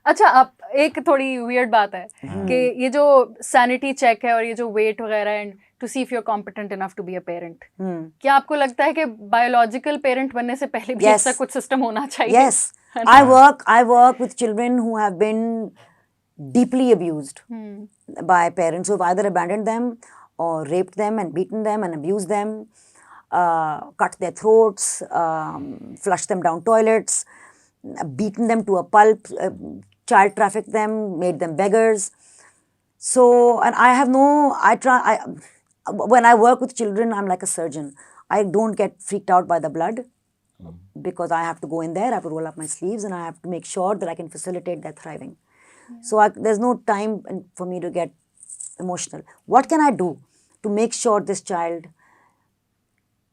अच्छा, आप एक थोड़ी वियर्ड बात है कि ये जो सैनिटी चेक है और ये जो वेट वगैरह and to see if you are competent enough to be a parent, क्या आपको लगता है कि बायोलॉजिकल पेरेंट बनने से पहले भी ऐसा कुछ सिस्टम होना चाहिए? Yes, I work with children who have been deeply abused by parents who have either abandoned them or raped them and beaten them and abused them, cut their throats, flushed them down toilets, beaten them to a pulp, child trafficked them, made them beggars. So, and I have when I work with children, I'm like a surgeon. I don't get freaked out by the blood because I have to go in there, I have to roll up my sleeves, and I have to make sure that I can facilitate their thriving. So there's no time for me to get emotional. What can I do to make sure this child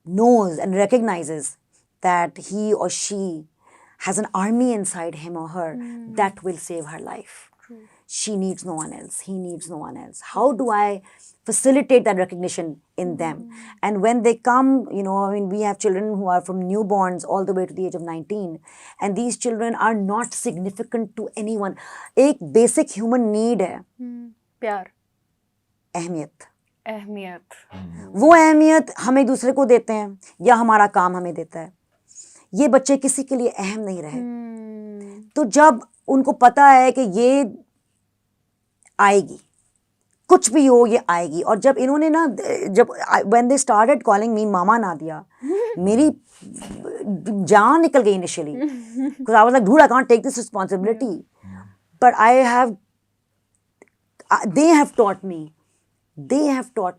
knows and recognizes that he or she has an army inside him or her that will save her life? She needs no one else. He needs no one else. How do I facilitate that recognition in them? And when they come, we have children who are from newborns all the way to the age of 19. And these children are not significant to anyone. एक basic human need है. प्यार. अहमियत. वो अहमियत हम एक दूसरे को देते हैं या हमारा काम हमें देता है. ये बच्चे किसी के लिए अहम नहीं रहे. तो जब उनको पता है कि ये आएगी, कुछ भी हो ये आएगी, और जब इन्होंने when they started calling me Mama Nadia, मेरी जान निकल गई initially because I was like, dude, I can't take this responsibility. But they have taught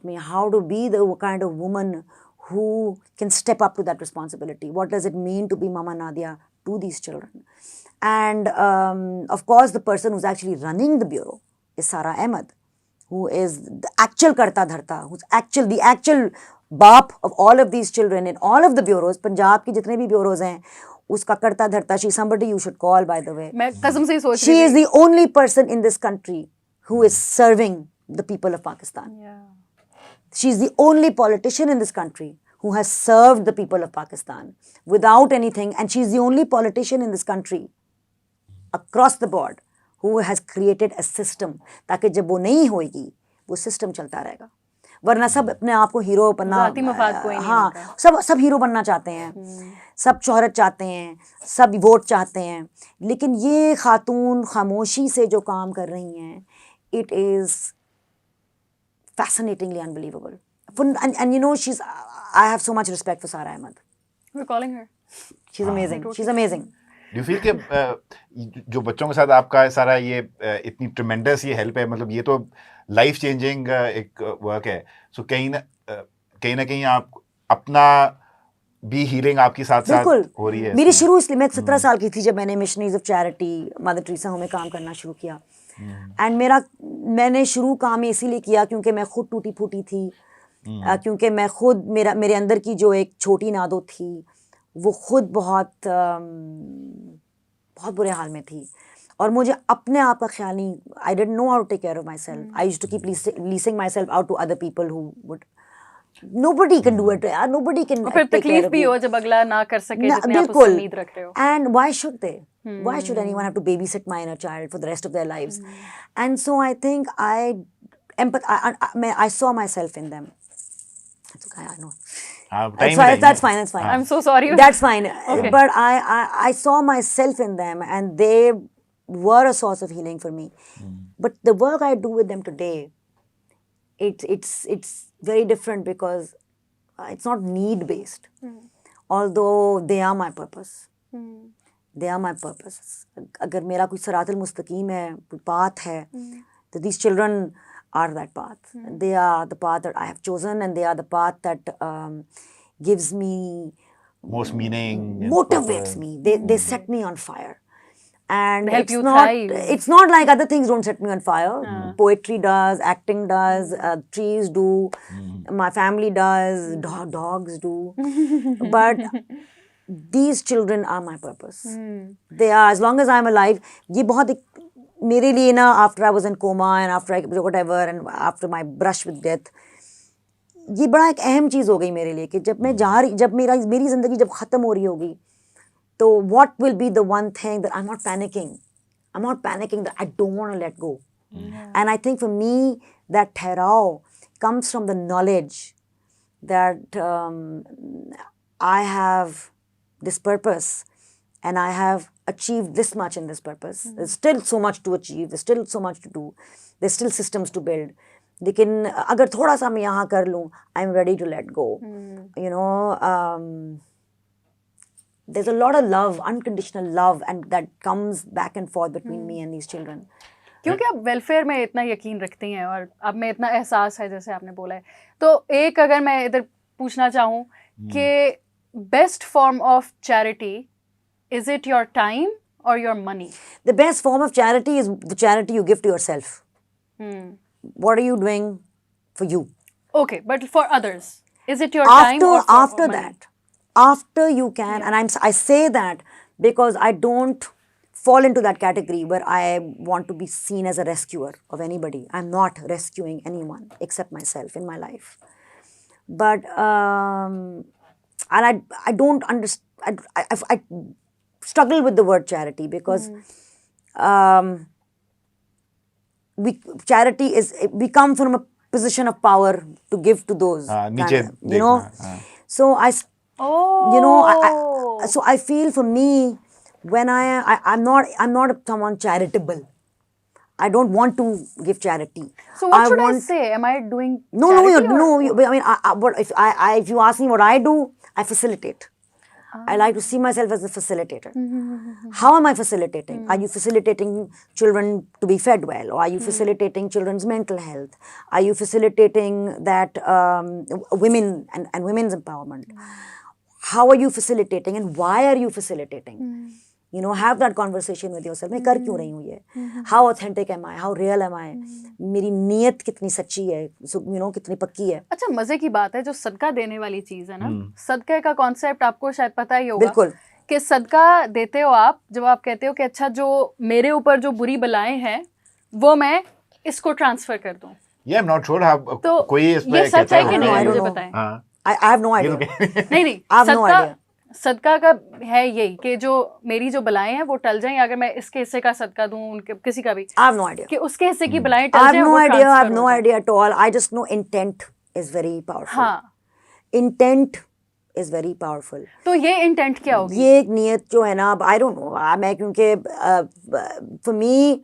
me how to be the kind of woman who can step up to that responsibility. What does it mean to be Mama Nadia to these children? And of course, the person who's actually running the bureau is Sara Ahmed, who is the actual karta dharta, who's the actual baap of all of these children in all of the bureaus. Punjab ki jitne bhi bureaus hain, uska karta dharta. She's somebody you should call, by the way. She is the only person in this country who is serving the people of Pakistan. Yeah. She's the only politician in this country who has served the people of Pakistan without anything, and she's the only politician in this country across the board who has created a system ताकि जब वो नहीं होगी वो system चलता रहेगा. वरना सब अपने आप को हीरो बनना, हाँ, सब हीरो बनना चाहते हैं, सब शोहरत चाहते हैं, सब वोट चाहते हैं, लेकिन ये खातून खामोशी से जो काम कर रही हैं, it is fascinatingly unbelievable. And I have so much respect for Sara Ahmed. We're calling her. She's amazing. She's amazing. Do you feel कि जो बच्चों के साथ आपका सारा ये इतनी ट्रेमेंडस ये हेल्प है, मतलब ये तो लाइफ चेंजिंग एक वर्क है, सो कहीं ना कहीं आप अपना भी हीलिंग आपकी साथ साथ हो रही है. मेरी शुरू इसलिए, मैं 17 साल की थी जब मैंने missionaries of charity mother Teresa home में काम करना शुरू किया. एंड मैंने शुरू काम इसीलिए किया क्योंकि मैं खुद टूटी फूटी थी, क्योंकि मैं खुद मेरे अंदर की जो एक छोटी नादो थी वो खुद बहुत बुरे हाल में थी, और मुझे अपने आप का ख्याल नहीं, I didn't know how to take care of myself. I used to keep leasing myself out to other people who would. Nobody can do it. Nobody can. फिर तकलीफ भी हो जब अगला ना कर सके जितने आप उससे उम्मीद रख रहे हो. And why should they? Why should anyone have to babysit my inner child for the rest of their lives? And so I think I saw myself in them. It's okay, I know. That's fine. I'm so sorry. That's fine. Okay. But I saw myself in them, and they were a source of healing for me. But the work I do with them today, it's very different because it's not need based. Although they are my purpose. They are my purpose. अगर मेरा कोई सरातुल मुस्तकीम है, कोई path है, तो these children are that path. They are the path that I have chosen, and they are the path that gives me most meaning, motivates me. They set me on fire. And help you thrive. It's not like other things don't set me on fire. Poetry does, acting does, trees do, my family does, dogs do. But these children are my purpose. They are, as long as I'm alive. ये बहुत मेरे लिए ना, after I was in coma and after whatever and after my brush with death, ये बड़ा एक अहम चीज़ हो गई मेरे लिए कि जब मेरी ज़िंदगी जब ख़त्म हो रही होगी, तो what will be the one thing that I'm not panicking? I'm not panicking that I don't want to let go. And I think for me, that therao comes from the knowledge that I have this purpose and I have achieved this much in this purpose. There's still so much to achieve. There's still so much to do. There's still systems to build. लेकिन अगर थोड़ा सा मैं यहाँ कर लूँ, I'm ready to let go. You know, there's a lot of love, unconditional love, and that comes back and forth between me and these children. क्योंकि आप वेलफेयर में इतना यकीन रखती हैं और अब में इतना एहसास है जैसे आपने बोला है, तो एक अगर मैं इधर पूछना चाहूँ कि best form of charity, is it your time और your money? The best form of charity is the charity you give to yourself. What are you doing for you? Okay, but for others, is it your time or for After money? that, after you can, and I say that because I don't fall into that category where I want to be seen as a rescuer of anybody. I'm not rescuing anyone except myself in my life. But and I don't understand. I struggle with the word charity because charity is, we come from a position of power to give to those. नीचे You know, so you know, so I feel for me, when I'm not someone charitable. I don't want to give charity. So what should I say? Am I doing No, charity I mean, if you ask me what I do, I facilitate. I like to see myself as a facilitator. How am I facilitating? Are you facilitating children to be fed well? Or are you facilitating children's mental health? Are you facilitating that women and women's empowerment? How are you facilitating and why are you facilitating? You know, have that conversation with yourself. मैं कर क्यों रही हूँ ये? How authentic am I? How real am I? मेरी नीयत कितनी सच्ची है? You know, कितनी पक्की है? अच्छा, मजे की बात है, जो सदका देने वाली चीज है ना, सदका का कॉन्सेप्ट आपको शायद पता ही होगा। बिल्कुल। कि सदका देते हो आप जब आप कहते हो कि अच्छा, जो मेरे ऊपर जो बुरी बलाएं हैं वो मैं इसको ट्रांसफर कर दूं। Yeah, I'm not sure how तो कोई इस पे ये सच कहता है कि नहीं I है, don't मुझे know. बताएं। हाँ, I have no idea. नहीं I have no idea. सदका का है यही कि जो मेरी जो बलाएं हैं वो टल जाएं, अगर मैं इसके हिस्से का सदका दूं उनके किसी का भी, I have no idea. कि उसके हिस्से की बलाएं I टल have जाएं, no वो idea. I have transfer no हो जाएं। idea at all. I just know intent is very powerful. हाँ, Intent is very powerful. तो ये इंटेंट क्या होगी? ये एक नियत जो है ना, अब I don't know, मैं क्योंकि for me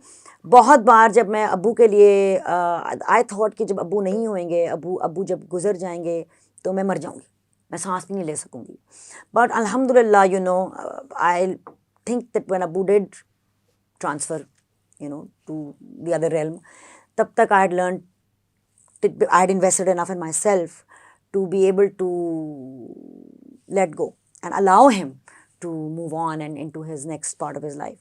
बहुत बार जब मैं अब्बू के लिए I thought कि जब अब्बू नहीं होंगे, अब्बू जब गुजर जाएंगे तो मैं मर जाऊंगी, मैं सांस भी नहीं ले सकूंगी. But alhamdulillah, you know, I think that when Abu did transfer, you know, to the other realm, तब तक I had learned, I had invested enough in myself to be able to let go and allow him to move on and into his next part of his life.